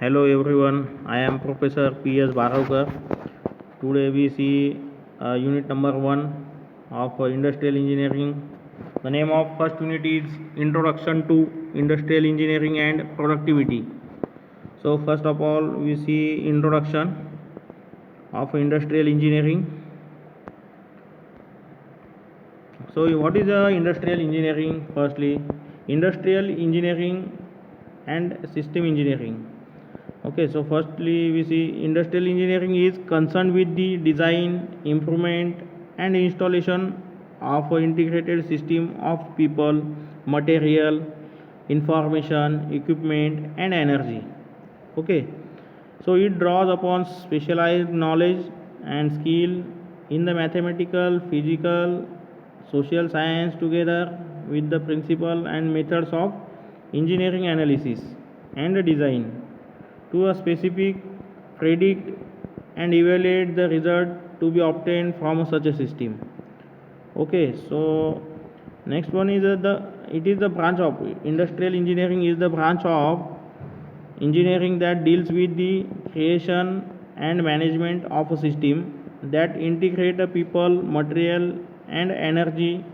Hello everyone, I am Professor P.S. Bharavkar. Today we see unit number 1 of industrial engineering. The name of first unit is Introduction to Industrial Engineering and Productivity. So first of all we see introduction of industrial engineering. So what is industrial engineering? Firstly, industrial engineering and system engineering. Okay, so firstly we see industrial engineering is concerned with the design, improvement and installation of an integrated system of people, material, information, equipment and energy. Okay, so it draws upon specialized knowledge and skill in the mathematical, physical, social science together with the principle and methods of engineering analysis and design to a specific, predict and evaluate the result to be obtained from such a system. Okay, so next one is it is the branch of industrial engineering is the branch of engineering that deals with the creation and management of a system that integrate the people, material and energy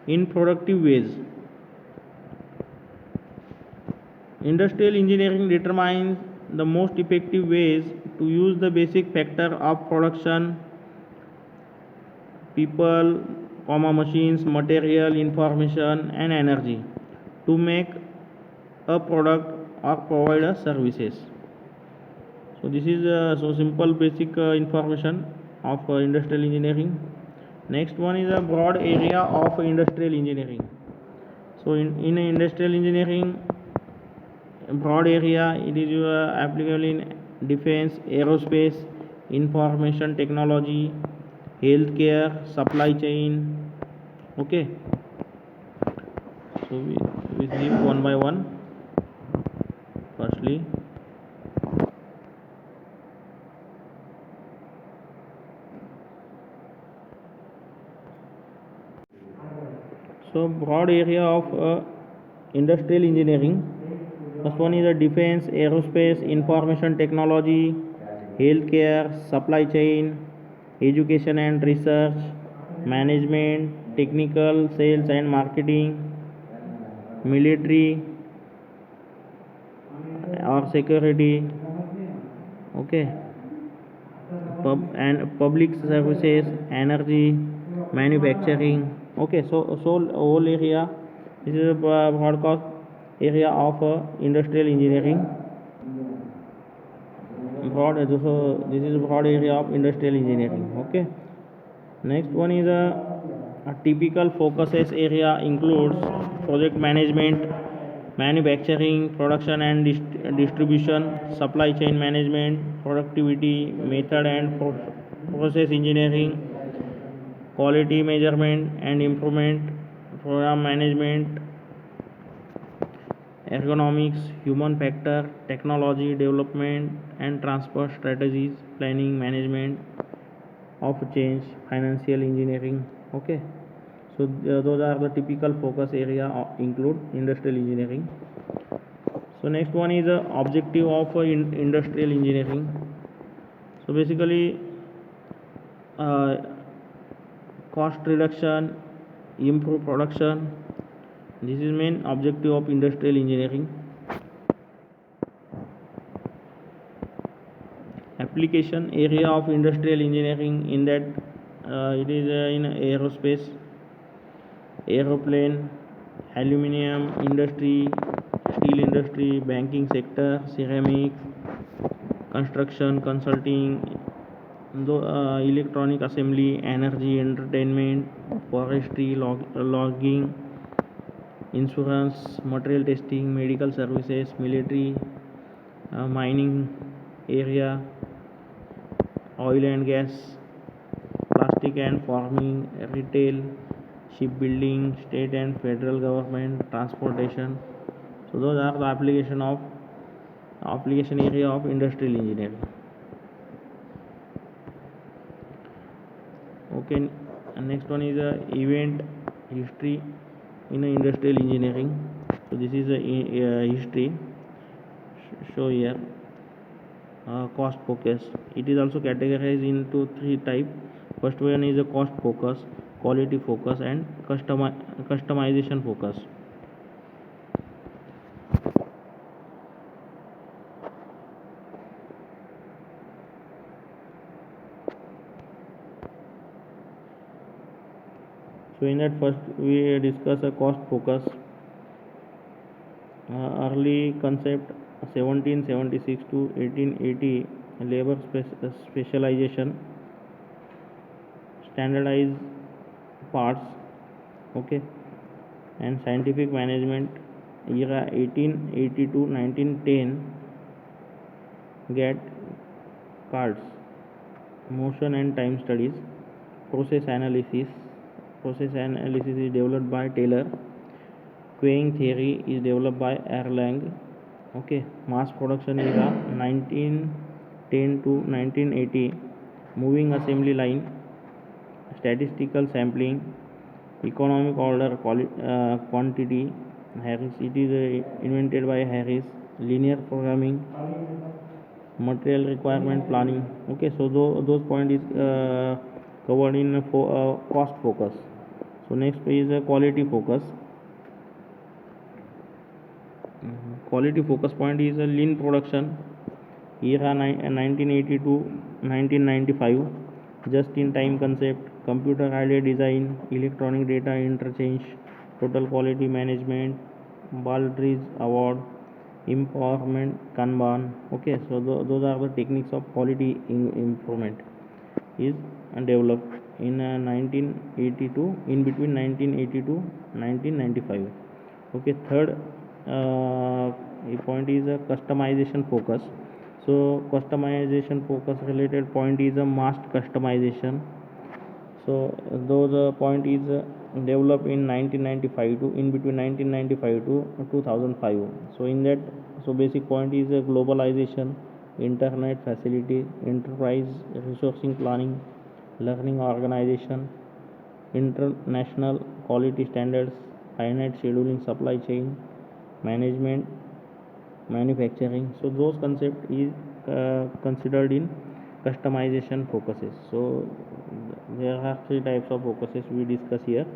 in productive ways. Industrial engineering determines the most effective ways to use the basic factor of production, people, machines, material, information and energy to make a product or provide a services. So this is so simple basic information of industrial engineering. Next one is a broad area of industrial engineering. So in industrial engineering broad area, it is applicable in defense, aerospace, information technology, healthcare, supply chain. Okay, so we see one by one. Firstly, so broad area of industrial engineering. First one is a defense, aerospace, information technology, healthcare, supply chain, education and research, management, technical, sales and marketing, military or security. Okay, public services, energy, manufacturing. Okay, so whole area. This is a broadcast area of industrial engineering. So this is a broad area of industrial engineering. Okay, next one is a typical focuses area includes project management, manufacturing, production and distribution, supply chain management, productivity, method and process engineering, quality measurement and improvement, program management, ergonomics, human factor, technology development and transfer strategies, planning, management of change, financial engineering. Okay, so those are the typical focus area include industrial engineering. So next one is objective of industrial engineering. So basically cost reduction, improve production. This is main objective of industrial engineering. Application area of industrial engineering in that it is in aerospace, aeroplane, aluminium industry, steel industry, banking sector, ceramics, construction, consulting, electronic assembly, energy, entertainment, forestry, logging, insurance, material testing, medical services, military, mining area, oil and gas, plastic and farming, retail, shipbuilding, state and federal government, transportation. So those are the application area of industrial engineering. Okay, and next one is event history in industrial engineering. So this is a history show here. cost focus. It is also categorized into three types. First one is a cost focus, quality focus, and customization focus. So in that, first we discuss a cost focus. Early concept 1776 to 1880, labor specialization, standardized parts, okay, and scientific management era 1880 to 1910, get cards, motion and time studies, process analysis. Process analysis is developed by Taylor. Queuing theory is developed by Erlang. Okay, mass production era 1910 to 1980, moving assembly line, statistical sampling, economic order quantity. Harris, it is invented by Harris. Linear programming, material requirement planning. Okay, so those point is covered in cost focus. So next is quality focus. Quality focus point is a lean production era 1980 to 1995, just in time concept, computer aided design, electronic data interchange, total quality management, Baldrige award, empowerment, Kanban. Okay, so those are the techniques of quality improvement is developed in 1982, in between 1980 to 1995. Okay, third point is a customization focus. So customization focus related point is a mass customization. So those point is developed in 1995 to, in between 1995 to 2005. So in that, so basic point is globalization, internet facility, enterprise resourcing planning, learning organization, international quality standards, finite scheduling, supply chain management, manufacturing. So those concept is considered in customization focuses. So there are three types of focuses we discuss here: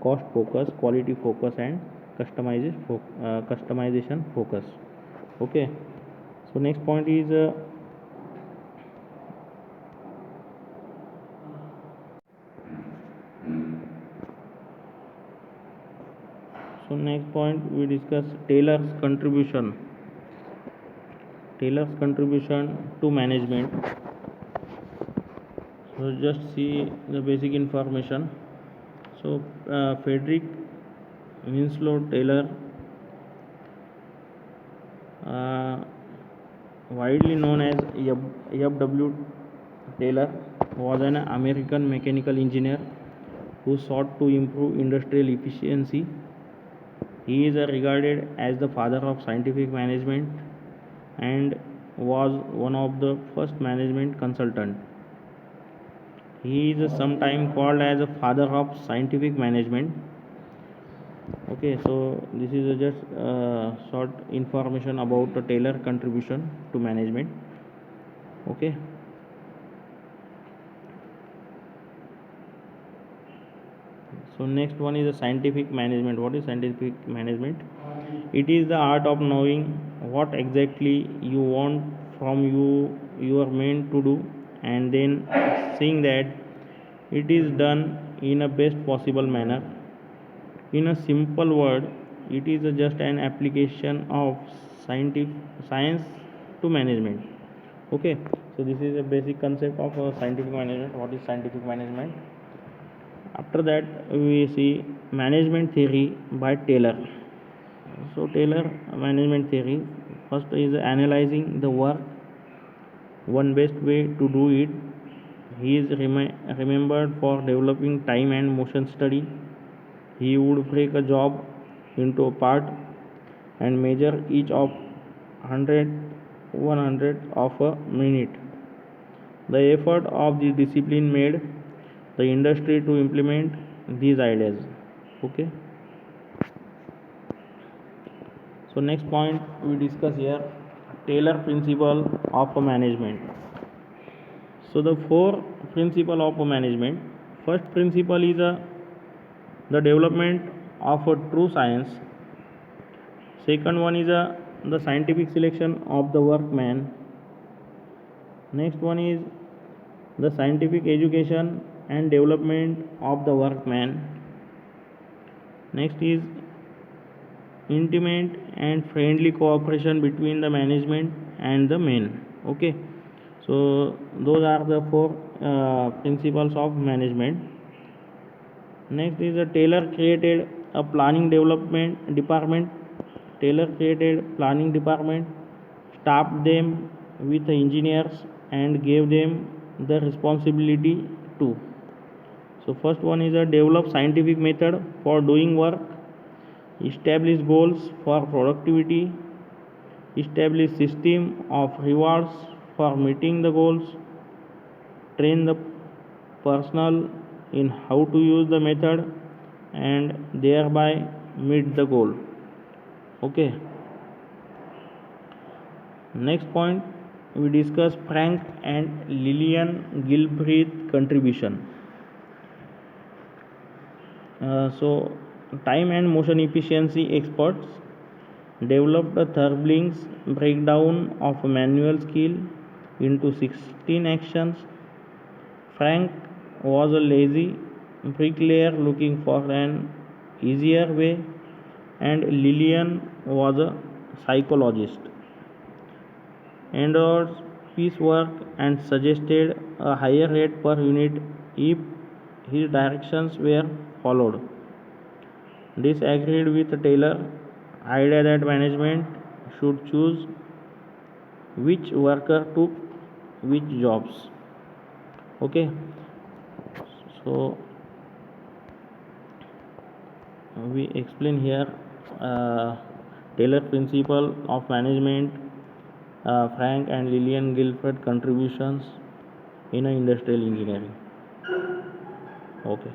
cost focus, quality focus, and customization focus. Okay, so next point is so next point we discuss Taylor's contribution to management. So just see the basic information. So Frederick Winslow Taylor, widely known as F.W. Taylor, was an American mechanical engineer who sought to improve industrial efficiency. He is regarded as the father of scientific management and was one of the first management consultant. He is sometimes called as a father of scientific management. Okay, so this is just short information about the Taylor contribution to management. Okay. So next one is the scientific management. What is scientific management? It is the art of knowing what exactly you want from you are meant to do, and then seeing that it is done in a best possible manner. In a simple word, it is just an application of science to management. Okay, so this is a basic concept of scientific management. What is scientific management? After that, we see management theory by Taylor. So Taylor management theory, first is analyzing the work, one best way to do it. He is remembered for developing time and motion study. He would break a job into a part and measure each of 100 of a minute. The effort of the discipline made the industry to implement these ideas. Okay, so next point we discuss here, Taylor principle of management. So the four principle of management. First principle is the development of a true science. Second one is the scientific selection of the workman. Next one is the scientific education and development of the workman. Next is intimate and friendly cooperation between the management and the men. Okay, so those are the four principles of management. Next is Taylor created a planning development department. Taylor created planning department, staffed them with engineers and gave them the responsibility too. So first one is develop scientific method for doing work, establish goals for productivity, establish system of rewards for meeting the goals, train the personnel in how to use the method and thereby meet the goal. Okay, next point we discuss Frank and Lillian Gilbreth contribution. So time and motion efficiency experts developed a Thurblin's breakdown of a manual skill into 16 actions. Frank was a lazy bricklayer looking for an easier way, and Lillian was a psychologist, endorsed piecework and suggested a higher rate per unit if his directions were followed. This agreed with Taylor's idea that management should choose which worker took which jobs. Okay, so we explain here uh, Taylor principle of management, Frank and Lillian Guilford contributions in industrial engineering. Okay.